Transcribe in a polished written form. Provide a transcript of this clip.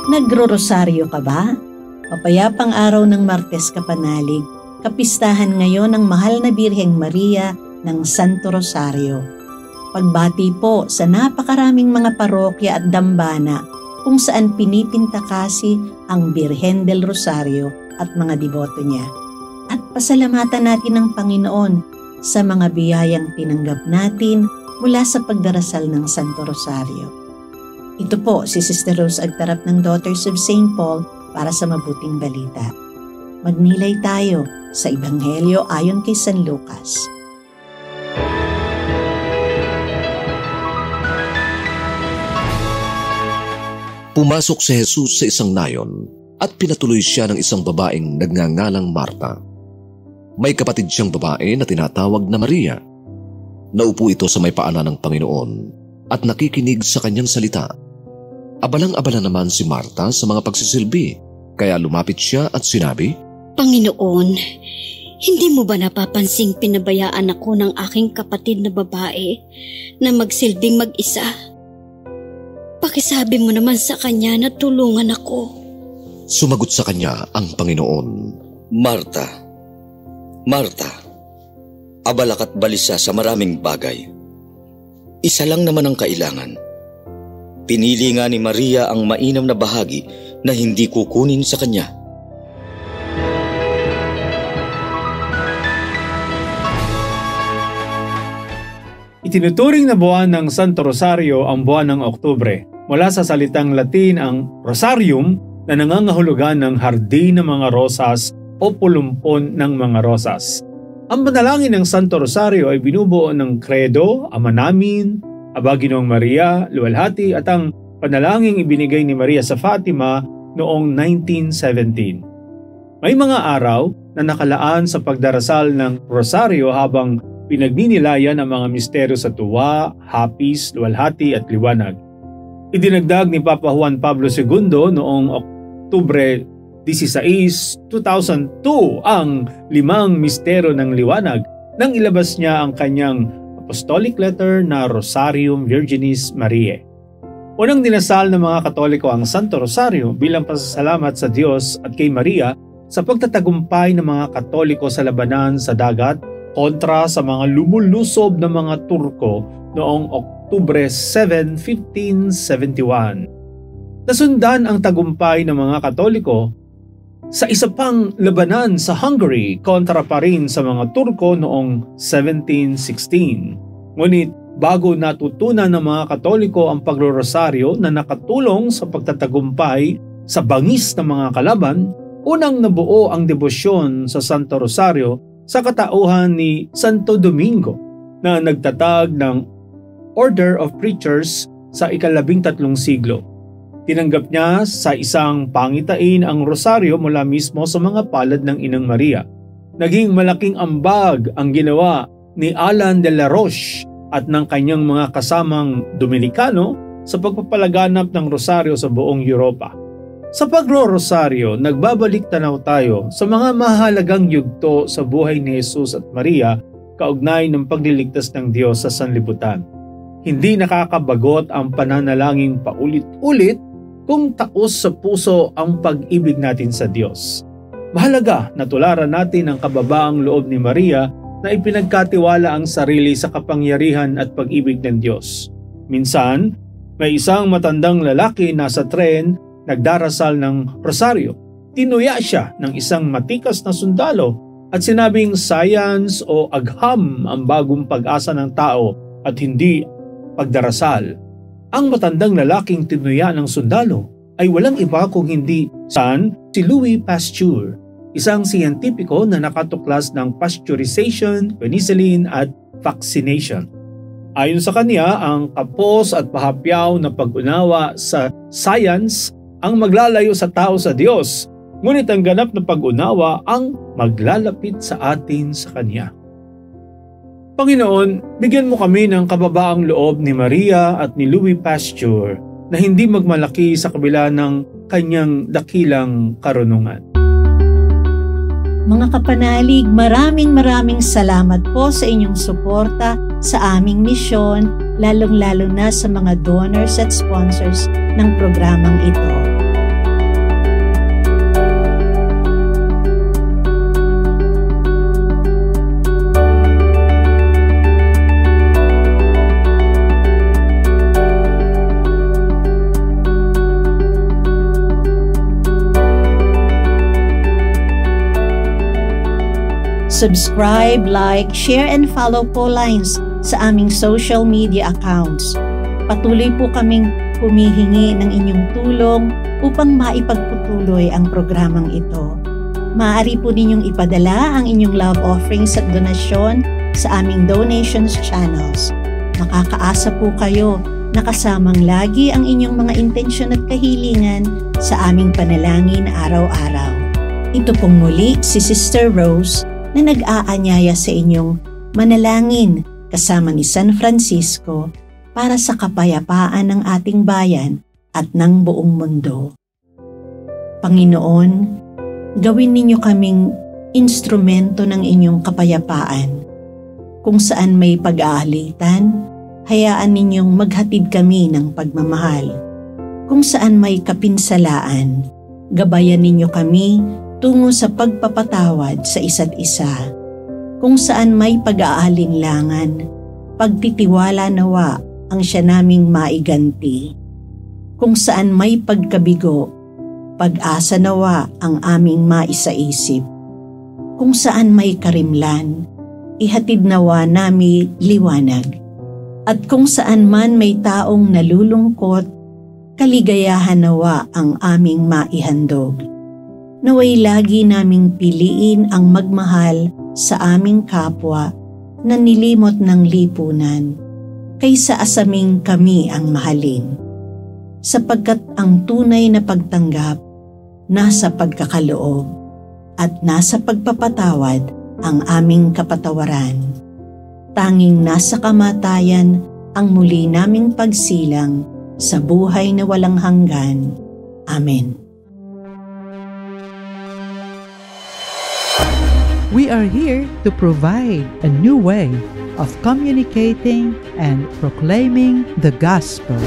Nagro-rosaryo ka ba? Mapayapang araw ng Martes Kapanalig, kapistahan ngayon ng mahal na Birheng Maria ng Santo Rosario. Pagbati po sa napakaraming mga parokya at dambana kung saan pinipintakasi ang Birhen del Rosario at mga deboto niya. At pasalamatan natin ang Panginoon sa mga biyayang tinanggap natin mula sa pagdarasal ng Santo Rosario. Ito po si Sister Rose Agtarap ng Daughters of St. Paul para sa mabuting balita. Magnilay tayo sa Ebanghelyo ayon kay San Lucas. Pumasok si Jesus sa isang nayon at pinatuloy siya ng isang babaeng nagngangalang Marta. May kapatid siyang babae na tinatawag na Maria. Naupo ito sa may paanan ng Panginoon at nakikinig sa kanyang salita. Abalang-abala naman si Marta sa mga pagsisilbi, kaya lumapit siya at sinabi, Panginoon, hindi mo ba napapansing pinabayaan ako ng aking kapatid na babae na magsilbing mag-isa? Pakisabi mo naman sa kanya na tulungan ako. Sumagot sa kanya ang Panginoon, Marta, Marta, abala ka't balisa sa maraming bagay. Isa lang naman ang kailangan. Pinili nga ni Maria ang mainam na bahagi na hindi kukunin sa kanya. Itinuturing na buwan ng Santo Rosario ang buwan ng Oktubre. Mula sa salitang Latin ang Rosarium na nangangahulugan ng hardin ng mga rosas o pulumpon ng mga rosas. Ang panalangin ng Santo Rosario ay binubuo ng Credo, Ama Namin, Aba Ginoong Maria, Luwalhati at ang panalangin ibinigay ni Maria sa Fatima noong 1917. May mga araw na nakalaan sa pagdarasal ng Rosario habang pinagninilayan ang mga misteryo sa tuwa, hapis, luwalhati at liwanag. Idinagdag ni Papa Juan Pablo II noong Oktubre 16, 2002 ang 5 misteryo ng liwanag nang ilabas niya ang kanyang apostolic letter na Rosarium Virginis Mariae. Unang dinasal ng mga Katoliko ang Santo Rosario bilang pasasalamat sa Diyos at kay Maria sa pagtatagumpay ng mga Katoliko sa labanan sa dagat kontra sa mga lumulusob na mga Turko noong Oktubre 7, 1571. Nasundan ang tagumpay ng mga Katoliko sa isa pang labanan sa Hungary kontra pa rin sa mga Turko noong 1716. Ngunit bago natutunan ng mga Katoliko ang pagrorosaryo na nakatulong sa pagtatagumpay sa bangis ng mga kalaban, unang nabuo ang debosyon sa Santo Rosario sa katauhan ni Santo Domingo na nagtatag ng Order of Preachers sa ika-13 siglo. Tinanggap niya sa isang pangitain ang rosaryo mula mismo sa mga palad ng Inang Maria. Naging malaking ambag ang ginawa ni Alan de la Roche at ng kanyang mga kasamang Dominikano sa pagpapalaganap ng rosaryo sa buong Europa. Sa pagro-rosaryo, nagbabalik tanaw tayo sa mga mahalagang yugto sa buhay ni Jesus at Maria kaugnay ng pagliligtas ng Diyos sa sanlibutan. Hindi nakakabagot ang pananalangin paulit-ulit kung taos sa puso ang pag-ibig natin sa Diyos. Mahalaga na tularan natin ang kababaang loob ni Maria na ipinagkatiwala ang sarili sa kapangyarihan at pag-ibig ng Diyos. Minsan, may isang matandang lalaki nasa tren nagdarasal ng rosaryo. Tinuya siya ng isang matikas na sundalo at sinabing science o agham ang bagong pag-asa ng tao at hindi pagdarasal. Ang matandang lalaking tinuya ng sundalo ay walang iba kung hindi si Louis Pasteur, isang siyentipiko na nakatuklas ng pasteurization, penicillin at vaccination. Ayon sa kanya, ang kapos at pahapyaw na pag-unawa sa science ang maglalayo sa tao sa Diyos, ngunit ang ganap na pag-unawa ang maglalapit sa atin sa Kanya. Panginoon, bigyan mo kami ng kababaang loob ni Maria at ni Louis Pasteur na hindi magmalaki sa kabila ng kanyang dakilang karunungan. Mga kapanalig, maraming salamat po sa inyong suporta sa aming misyon, lalong-lalo na sa mga donors at sponsors ng programang ito. Subscribe, like, share, and follow po lines sa aming social media accounts. Patuloy po kaming humihingi ng inyong tulong upang maipagpatuloy ang programang ito. Maaari po ninyong ipadala ang inyong love offerings at donasyon sa aming donations channels. Makakaasa po kayo na kasamang lagi ang inyong mga intensyon at kahilingan sa aming panalangin araw-araw. Ito pong muli si Sister Rose na nag-aanyaya sa inyong manalangin kasama ni San Francisco para sa kapayapaan ng ating bayan at ng buong mundo. Panginoon, gawin ninyo kaming instrumento ng inyong kapayapaan. Kung saan may pag-aalitan, hayaan ninyong maghatid kami ng pagmamahal. Kung saan may kapinsalaan, gabayan ninyo kami tungo sa pagpapatawad sa isa't isa. Kung saan may pag-aalinlangan, pagtitiwala nawa ang siya naming maiganti. Kung saan may pagkabigo, pag-asa nawa ang aming maisaisip. Kung saan may karimlan, ihatid nawa nami liwanag. At kung saan man may taong nalulungkot, kaligayahan nawa ang aming maihandog. Naway lagi naming piliin ang magmahal sa aming kapwa na nilimot ng lipunan, kaysa asaming kami ang mahalin. Sapagkat ang tunay na pagtanggap nasa pagkakaloob at nasa pagpapatawad ang aming kapatawaran. Tanging nasa kamatayan ang muli naming pagsilang sa buhay na walang hanggan. Amen. We are here to provide a new way of communicating and proclaiming the gospel.